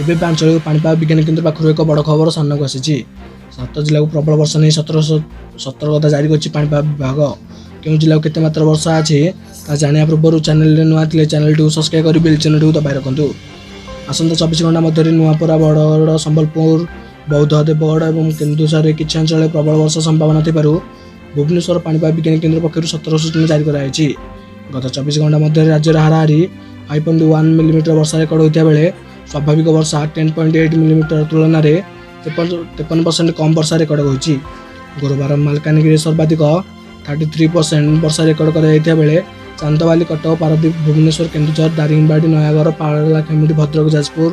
ଏବେ ଆଞ୍ଚଳିକ ପାଣିପାଗ ବିଜ୍ଞାନ କେନ୍ଦ୍ର ପାଖରୁ ଏକ ବଡ଼ ଖବର ସାମ୍ନାକୁ ଆସିଛି। 7 ଜିଲ୍ଲାକୁ ପ୍ରବଳ ବର୍ଷା ନେଇ ସତର୍କତା ଜାରି କରିଛି ପାଣିପାଗ ବିଭାଗ। କେଉଁ ଜିଲ୍ଲାକୁ କେତେ ମାତ୍ରା ବର୍ଷା ଅଛି ତାହା ଜାଣିବା ପୂର୍ବରୁ ଚ୍ୟାନେଲରେ ନୂଆ ଥିଲେ ଚ୍ୟାନେଲଟିକୁ ସବସ୍କ୍ରାଇବ୍ କରି ବେଲ୍ ଚିହ୍ନଟିକୁ ଦବାଇ ରଖନ୍ତୁ। ଆସନ୍ତା 24 ଘଣ୍ଟା ମଧ୍ୟରେ ନୂଆପଡ଼ା, ବରଗଡ଼, ସମ୍ବଲପୁର, ବୌଦ୍ଧ, ଦେବଗଡ଼ ଏବଂ କେନ୍ଦୁଝରରେ କିଛି ଅଞ୍ଚଳରେ ପ୍ରବଳ ବର୍ଷା ସମ୍ଭାବନା ଥିବାରୁ ଭୁବନେଶ୍ୱର ପାଣିପାଗ ବିଜ୍ଞାନ କେନ୍ଦ୍ର ପକ୍ଷରୁ ସତର୍କ ସୂଚନା ଜାରି କରାଯାଇଛି। ଗତ 24 ଘଣ୍ଟା ମଧ୍ୟରେ ରାଜ୍ୟରେ ହାରାହାରି 5.1 ମିଲିମିଟର ବର୍ଷା ରେକର୍ଡ ହୋଇଥିବା ବେଳେ ସ୍ୱାଭାବିକ ବର୍ଷା 10.8 ମିଲିମିଟର ତୁଳନାରେ 53% କମ୍ ବର୍ଷା ରେକର୍ଡ ହୋଇଛି। ଗୁରୁବାର ମାଲକାନଗିରିରେ ସର୍ବାଧିକ 33% ବର୍ଷା ରେକର୍ଡ କରାଯାଇଥିବା ବେଳେ ଚାନ୍ଦବାଲି, କଟକ, ପାରାଦୀପ, ଭୁବନେଶ୍ୱର, କେନ୍ଦୁଝର, ଦାରିଙ୍ଗବାଡ଼ି, ନୟାଗଡ଼, ପାରଳାଖେମୁଣ୍ଡି, ଭଦ୍ରକ, ଯାଜପୁର,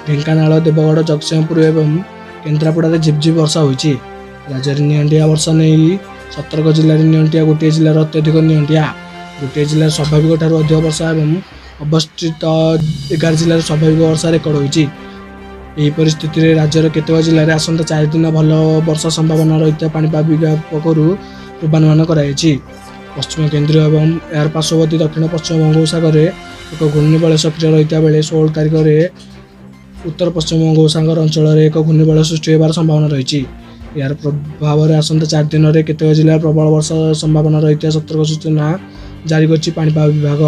ଢେଙ୍କାନାଳ, ଦେବଗଡ଼, ଜଗତସିଂହପୁର ଏବଂ କେନ୍ଦ୍ରାପଡ଼ାରେ ଝିପଝିପ ବର୍ଷା ହୋଇଛି। ରାଜ୍ୟରେ ନିଅଣ୍ଟିଆ ବର୍ଷା ନେଇ ସତର୍କ। ଜିଲ୍ଲାରେ ନିଅଣ୍ଟିଆ, ଗୋଟିଏ ଜିଲ୍ଲାର ଅତ୍ୟଧିକ ନିଅଣ୍ଟିଆ, ଗୋଟିଏ ଜିଲ୍ଲାରେ ସ୍ୱାଭାବିକ ଠାରୁ ଅଧିକ ବର୍ଷା ଏବଂ ଅବଶିଷ୍ଟ 11 ଜିଲ୍ଲାରେ ସ୍ୱାଭାବିକ ବର୍ଷା ରେକର୍ଡ ହୋଇଛି। ଏହି ପରିସ୍ଥିତିରେ ରାଜ୍ୟର କେତେକ ଜିଲ୍ଲାରେ ଆସନ୍ତା 4 ଦିନ ଭଲ ବର୍ଷା ସମ୍ଭାବନା ରହିଥିବା ପାଣିପାଗ ବିଭାଗ ପକ୍ଷରୁ ପୂର୍ବାନୁମାନ କରାଯାଇଛି। ପଶ୍ଚିମ, କେନ୍ଦ୍ରୀୟ ଏବଂ ଏହାର ପାର୍ଶ୍ୱବର୍ତ୍ତୀ ଦକ୍ଷିଣ ପଶ୍ଚିମ ବଙ୍ଗୋପସାଗରରେ ଏକ ଘୂର୍ଣ୍ଣିବଳୟ ସକ୍ରିୟ ରହିଥିବା ବେଳେ 16 ତାରିଖରେ ଉତ୍ତର ପଶ୍ଚିମ ବଙ୍ଗୋପସାଗର ଅଞ୍ଚଳରେ ଏକ ଘୂର୍ଣ୍ଣିବଳୟ ସୃଷ୍ଟି ହେବାର ସମ୍ଭାବନା ରହିଛି। ଏହାର ପ୍ରଭାବରେ ଆସନ୍ତା 4 ଦିନରେ କେତେକ ଜିଲ୍ଲାରେ ପ୍ରବଳ ବର୍ଷା ସମ୍ଭାବନା ରହିଥିବା ସତର୍କ ସୂଚନା ଜାରି କରିଛି ପାଣିପାଗ ବିଭାଗ।